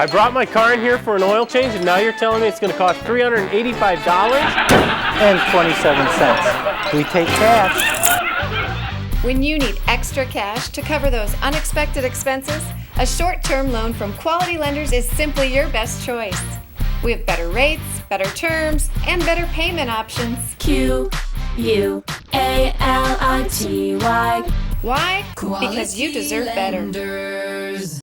I brought my car in here for an oil change, and now you're telling me it's going to cost $385? And 27 cents. We take cash. When you need extra cash to cover those unexpected expenses, a short-term loan from Quality Lenders is simply your best choice. We have better rates, better terms, and better payment options. Quality. Why? Because you deserve better. Lenders.